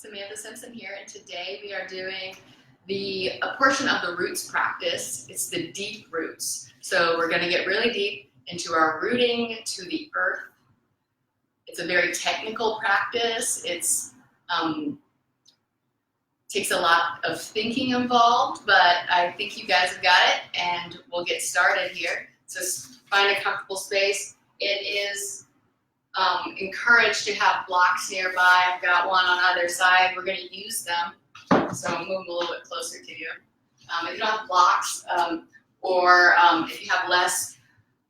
Samantha Simpson here, and today we are doing a portion of the roots practice. It's the deep roots. So we're going to get really deep into our rooting to the earth. It's a very technical practice. It's takes a lot of thinking involved, but I think you guys have got it, and we'll get started here. So find a comfortable space. It is encouraged to have blocks nearby. I've got one on either side. We're going to use them, so I'll move a little bit closer to you. If you don't have blocks, or if you have less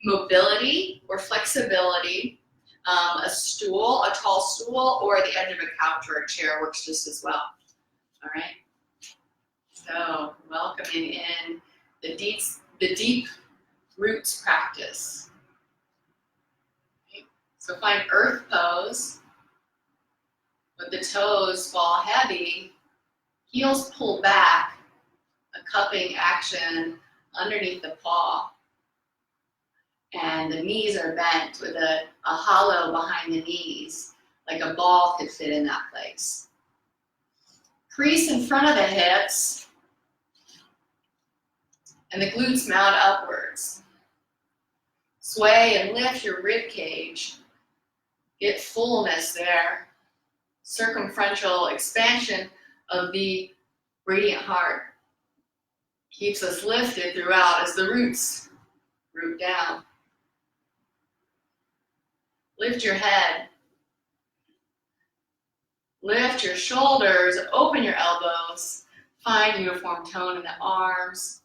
mobility or flexibility, a stool, a tall stool, or the edge of a couch or a chair works just as well. All right. So welcoming in the deep roots practice. Okay. So find earth pose, but the toes fall heavy, heels pull back, a cupping action underneath the paw, and the knees are bent with a hollow behind the knees, like a ball could fit in that place. Crease in front of the hips, and the glutes mount upwards. Sway and lift your rib cage. Get fullness there. Circumferential expansion of the radiant heart keeps us lifted throughout as the roots root down. Lift your head. Lift your shoulders, open your elbows, find uniform tone in the arms.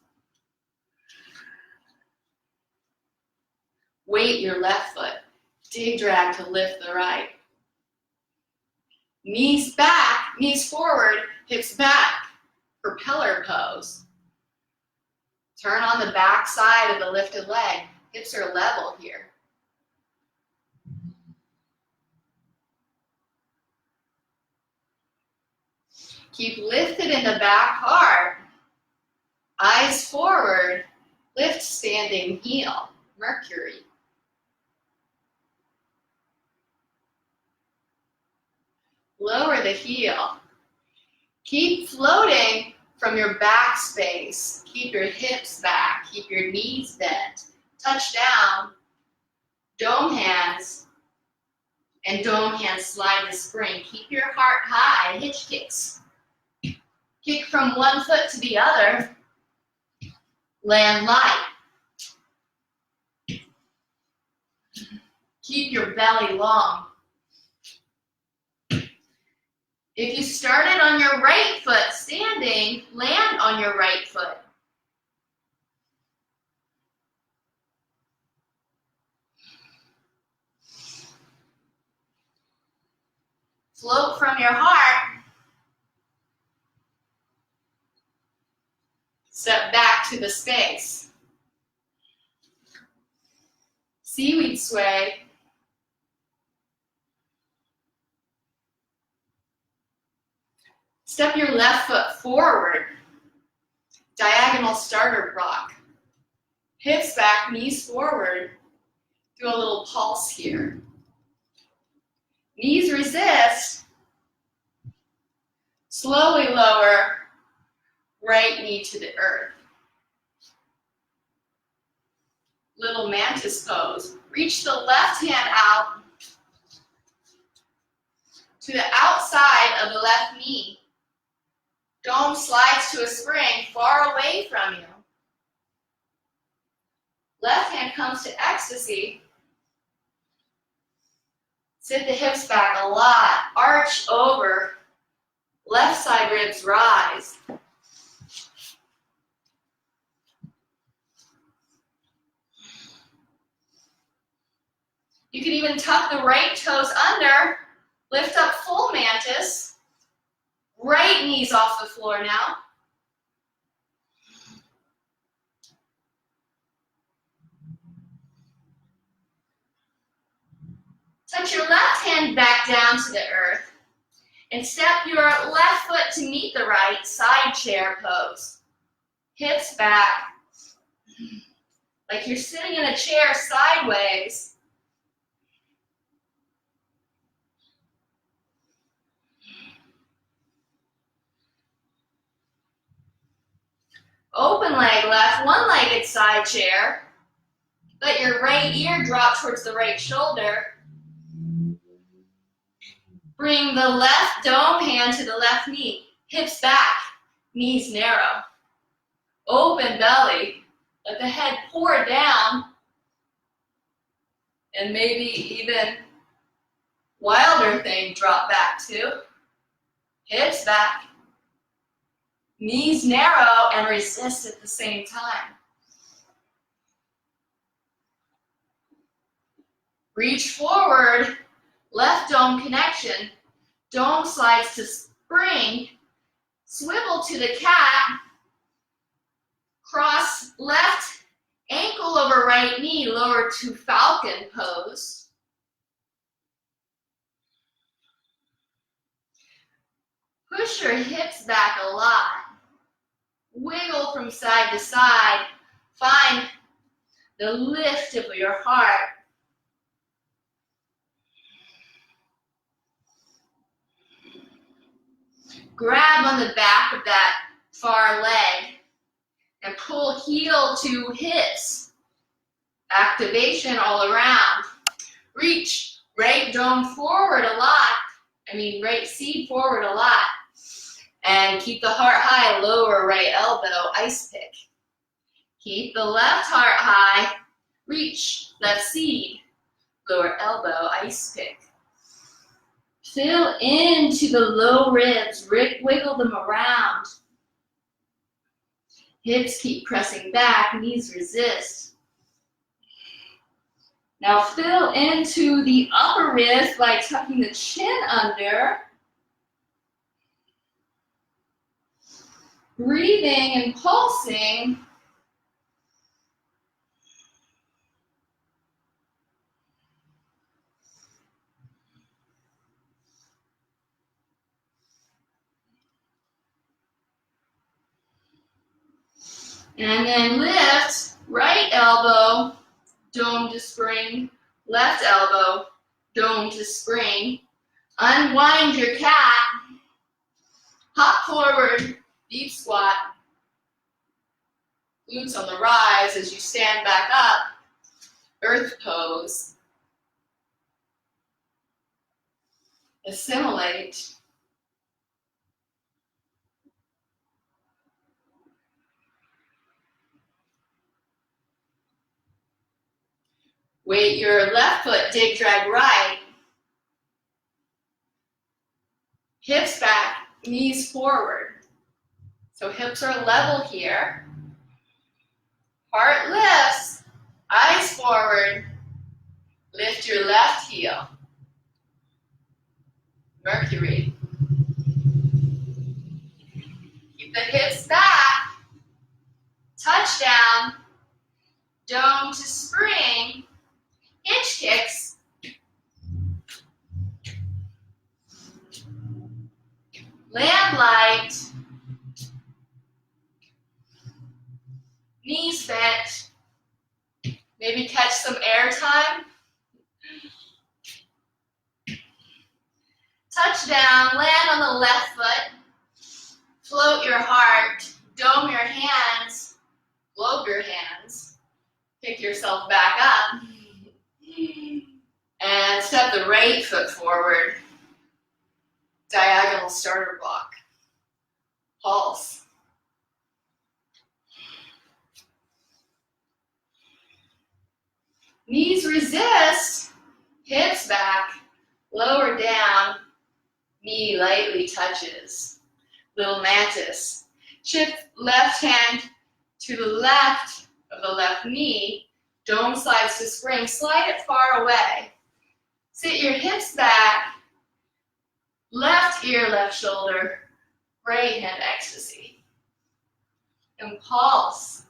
Weight your left foot, dig drag to lift the right. Knees back, knees forward, hips back, propeller pose. Turn on the back side of the lifted leg, hips are level here. Keep lifted in the back heart. Eyes forward. Lift standing heel. Mercury. Lower the heel. Keep floating from your back space. Keep your hips back. Keep your knees bent. Touch down. Dome hands. And dome hands slide to spring. Keep your heart high. Hitch kicks. Kick from one foot to the other. Land light. Keep your belly long. If you started on your right foot standing, land on your right foot. Float from your heart. Step back to the space. Seaweed sway. Step your left foot forward. Diagonal starter rock. Hips back, knees forward. Do a little pulse here. Knees resist. Slowly lower. Right knee to the earth. Little mantis pose. Reach the left hand out to the outside of the left knee. Dome slides to a spring far away from you. Left hand comes to ecstasy. Sit the hips back a lot. Arch over. Left side ribs rise. You can even tuck the right toes under, lift up full mantis, right knees off the floor now. Touch your left hand back down to the earth and step your left foot to meet the right, side chair pose. Hips back, like you're sitting in a chair sideways. leg left, one-legged side chair. Let your right ear drop towards the right shoulder. Bring the left dome hand to the left knee. Hips back, knees narrow. Open belly. Let the head pour down. And maybe even wilder thing, drop back too. Hips back. Knees narrow and resist at the same time. Reach forward, left dome connection. Dome slides to spring. Swivel to the cat. Cross left ankle over right knee, lower to falcon pose. Push your hips back a lot. Wiggle from side to side. Find the lift of your heart. Grab on the back of that far leg and pull heel to hips. Activation all around. Reach right dome forward a lot. Right seat forward a lot. And keep the heart high, lower right elbow, ice pick. Keep the left heart high. Reach left seed, lower elbow, ice pick. Fill into the low ribs, wiggle them around. Hips keep pressing back, knees resist. Now fill into the upper ribs by tucking the chin under. Breathing and pulsing. And then lift, right elbow, dome to spring, left elbow, dome to spring. Unwind your cat. Hop forward, deep squat. Glutes on the rise as you stand back up. Earth pose. Assimilate. Weight your left foot, dig, drag right. Hips back, knees forward. So hips are level here. Heart lifts, eyes forward. Lift your left heel. Mercury. Keep the hips back. Touchdown. Dome to spring. Hinge kicks. Lamplight. Knees bent. Maybe catch some air time. Touchdown, land on the left foot. Float your heart. Dome your hands. Globe your hands. Pick yourself back up. And step the right foot forward. Diagonal starter block. Pulse. Knees resist. Hips back. Lower down. Knee lightly touches. Little mantis. Shift left hand to the left of the left knee. Dome slides to spring. Slide it far away. Sit your hips back. Left ear, left shoulder. Right hand ecstasy. And pulse.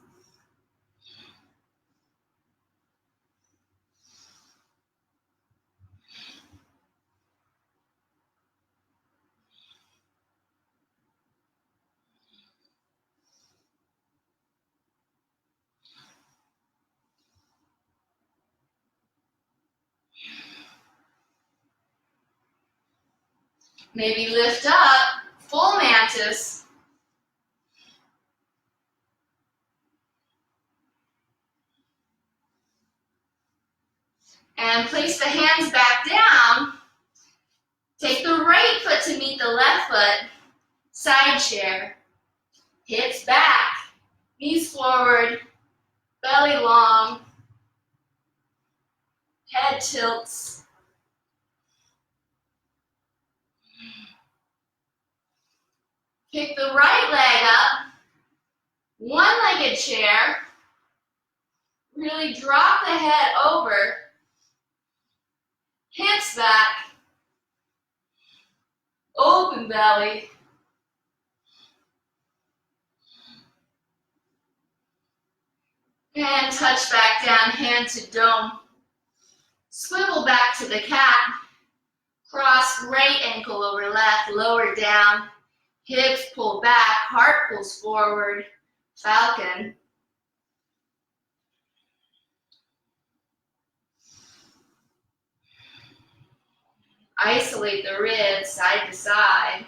Maybe lift up, full mantis. And place the hands back down. Take the right foot to meet the left foot. Side chair. Hips back. Knees forward. Belly long. Head tilts. Kick the right leg up. One-legged chair. Really drop the head over. Hips back. Open belly. And touch back down, hand to dome. Swivel back to the cat. Cross right ankle over left, lower down. Hips pull back, heart pulls forward. Falcon. Isolate the ribs side to side.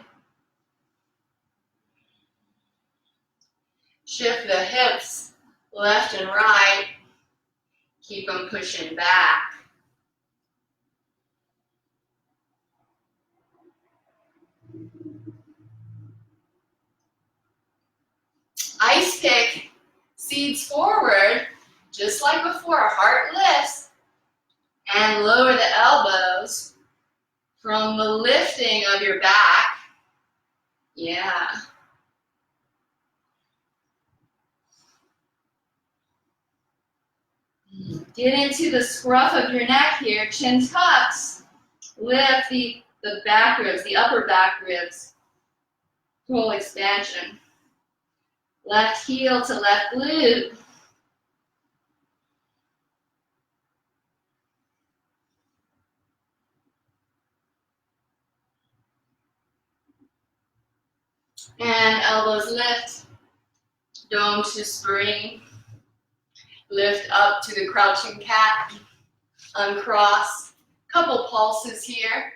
Shift the hips left and right. Keep them pushing back. Ice pick, seeds forward, just like before, heart lifts, and lower the elbows from the lifting of your back. Yeah. Get into the scruff of your neck here, chin tucks. Lift the back ribs, the upper back ribs. Full expansion. Left heel to left glute. And elbows lift. Dome to spring. Lift up to the crouching cat. Uncross. Couple pulses here.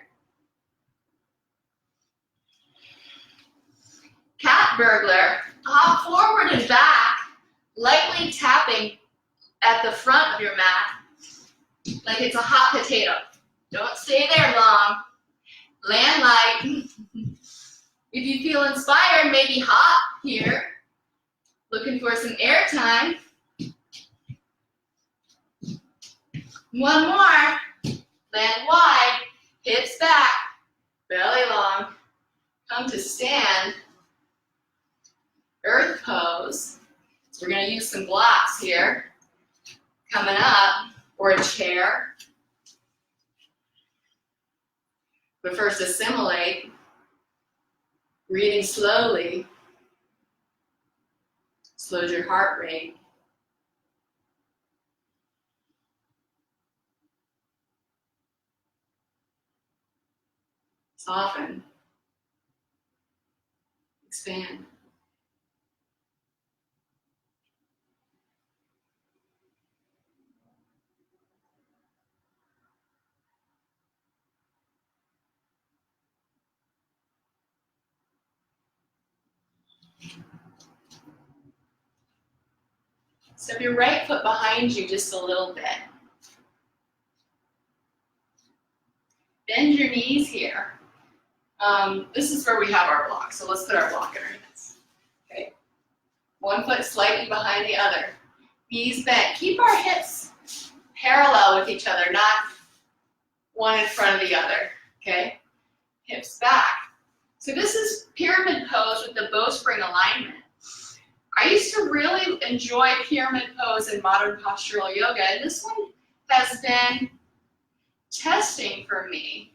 Cat burglar. Hop forward and back, lightly tapping at the front of your mat, like it's a hot potato. Don't stay there long. Land light. If you feel inspired, maybe hop here. Looking for some air time. One more. Land wide, hips back, belly long. Come to stand. Earth pose. So we're going to use some blocks here. Coming up, or a chair. But first assimilate. Breathing slowly. Slows your heart rate. Soften. Expand. Step your right foot behind you just a little bit. Bend your knees here. This is where we have our block, so let's put our block underneath. Okay. One foot slightly behind the other. Knees bent. Keep our hips parallel with each other, not one in front of the other. Okay. Hips back. So this is pyramid pose with the Bowspring alignment. I used to really enjoy pyramid pose in modern postural yoga, and this one has been testing for me.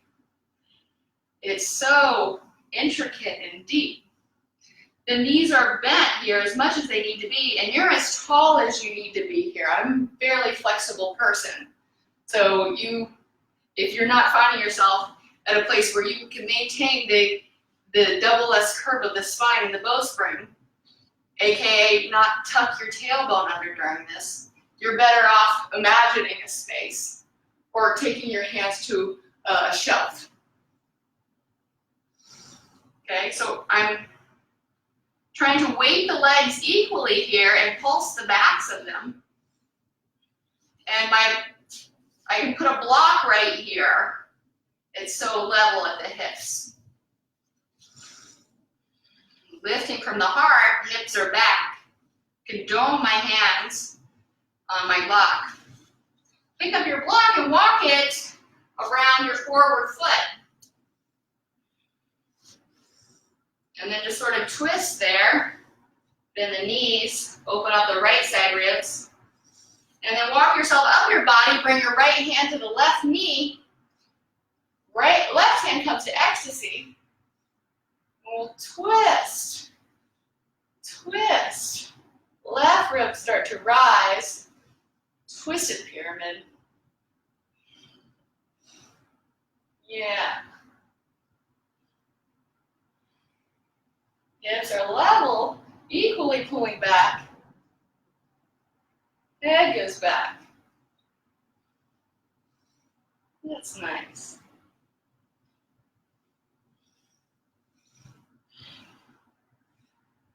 It's so intricate and deep. The knees are bent here as much as they need to be, and you're as tall as you need to be here. I'm a fairly flexible person. So if you're not finding yourself at a place where you can maintain the double S curve of the spine in the bowspring, aka not tuck your tailbone under during this, you're better off imagining a space or taking your hands to a shelf. Okay, so I'm trying to weight the legs equally here and pulse the backs of them. And my I can put a block right here. It's so level at the hips. Lifting from the heart, hips are back. I can dome my hands on my block. Pick up your block and walk it around your forward foot. And then just sort of twist there. Bend the knees, open up the right side ribs. And then walk yourself up your body, bring your right hand to the left knee. Left hand comes to ecstasy. We'll twist, twist. Left ribs start to rise. Twisted pyramid. Yeah. Hips are level, equally pulling back. Head goes back. That's nice.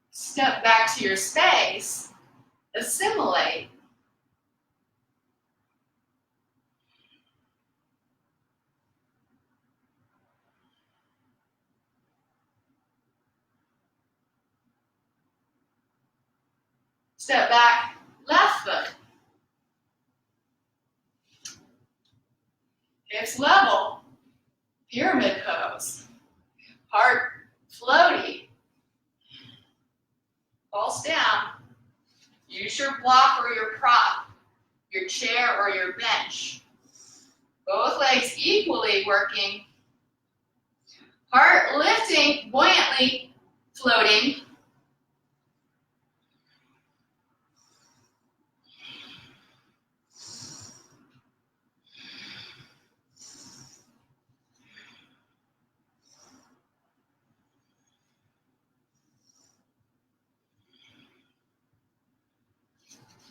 Step back to your space. Assimilate. Step back, left foot. Hips level, pyramid pose. Heart floaty. Pulse down. Use your block or your prop, your chair or your bench. Both legs equally working. Heart lifting, buoyantly floating.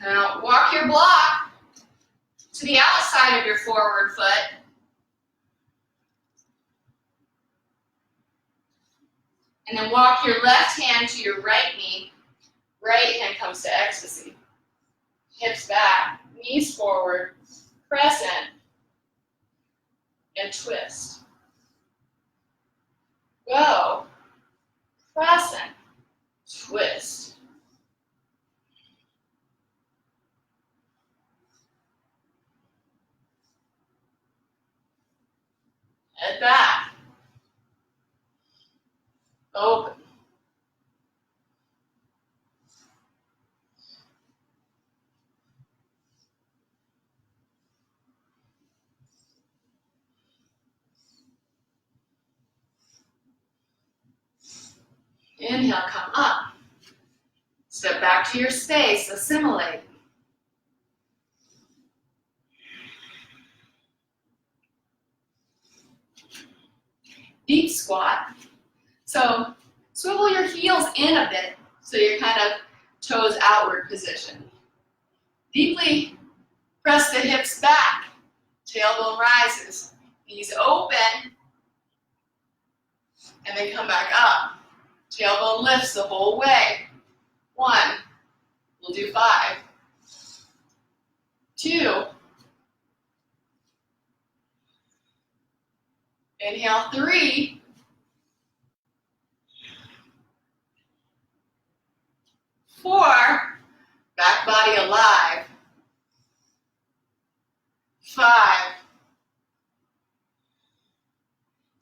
Now walk your block to the outside of your forward foot. And then walk your left hand to your right knee. Right hand comes to ecstasy. Hips back, knees forward, crescent, and twist. Go, crescent, twist. Head back. Open. Inhale, come up. Step back to your space, assimilate. Deep squat. So swivel your heels in a bit so you're kind of toes outward position. Deeply press the hips back. Tailbone rises. Knees open. And then come back up. Tailbone lifts the whole way. 1. We'll do 5. 2. Inhale, 3. 4. Back body alive. 5.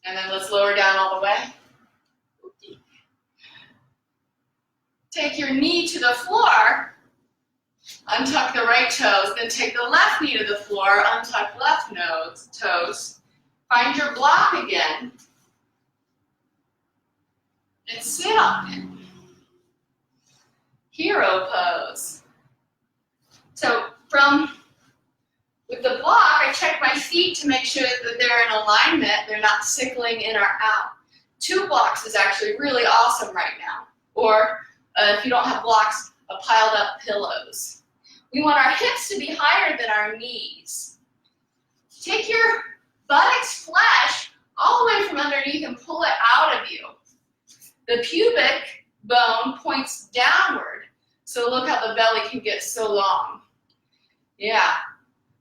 And then let's lower down all the way. Take your knee to the floor. Untuck the right toes. Then take the left knee to the floor. Untuck left toes. Find your block again. And sit on it. Hero pose. So with the block, I check my feet to make sure that they're in alignment. They're not sickling in or out. 2 blocks is actually really awesome right now. Or if you don't have blocks, a piled up pillows. We want our hips to be higher than our knees. Take your buttocks flesh all the way from underneath and pull it out of you. The pubic bone points downward. So look how the belly can get so long. Yeah.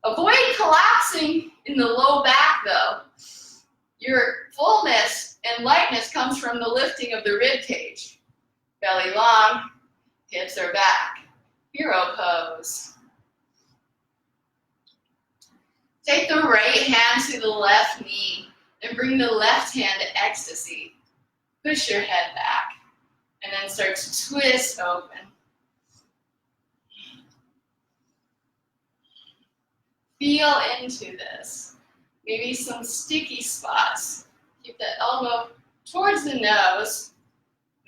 Avoid collapsing in the low back though. Your fullness and lightness comes from the lifting of the rib cage. Belly long, hips are back. Hero pose. Take the right hand to the left knee and bring the left hand to ecstasy. Push your head back and then start to twist open. Feel into this. Maybe some sticky spots. Keep the elbow towards the nose,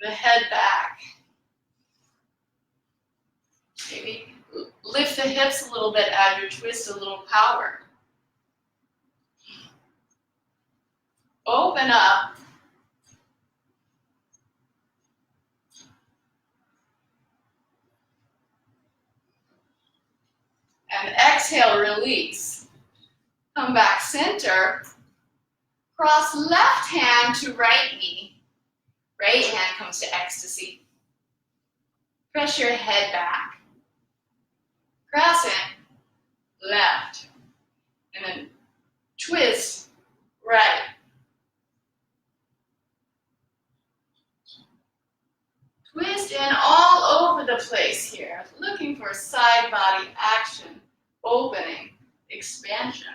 the head back. Maybe lift the hips a little bit as you twist a little power. Open up. And exhale, release. Come back center. Cross left hand to right knee. Right hand comes to ecstasy. Press your head back. Cross in, left. And then twist, right. Twist in all over the place here. Looking for side body action, opening, expansion.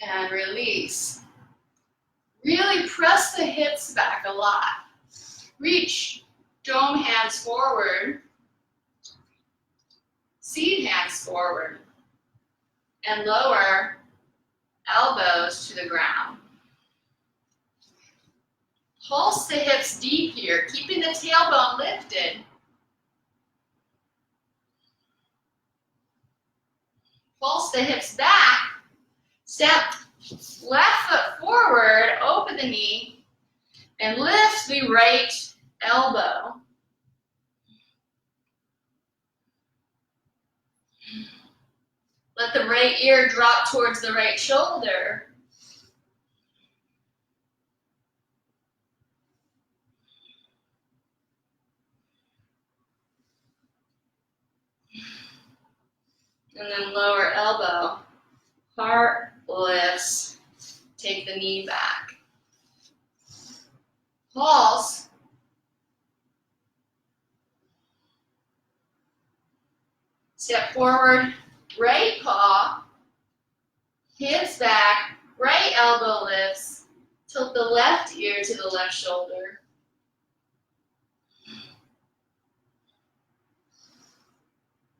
And release. Really press the hips back a lot. Reach dome hands forward, seed hands forward, and lower elbows to the ground. Pulse the hips deep here, keeping the tailbone lifted. Pulse the hips back. Step left foot forward, open the knee, and lift the right elbow. Let the right ear drop towards the right shoulder. And then lower elbow. Heart lifts. Take the knee back. Pulse. Step forward, right paw, hips back, right elbow lifts. Tilt the left ear to the left shoulder.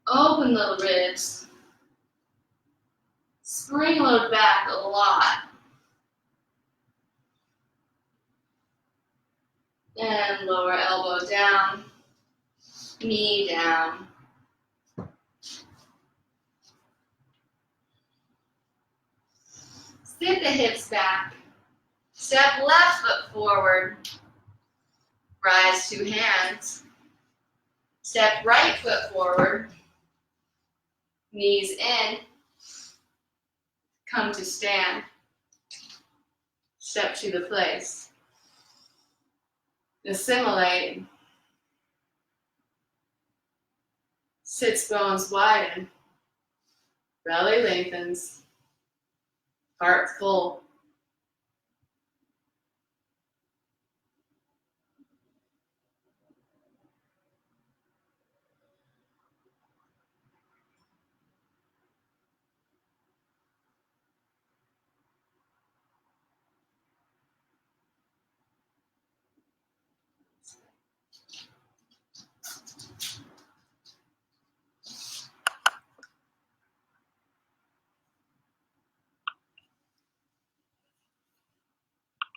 Open the ribs. Spring load back a lot. And lower elbow down, knee down. Sit the hips back. Step left foot forward. Rise to hands. Step right foot forward. Knees in. Come to stand. Step to the place. Assimilate. Sits bones widen. Belly lengthens. Heart full.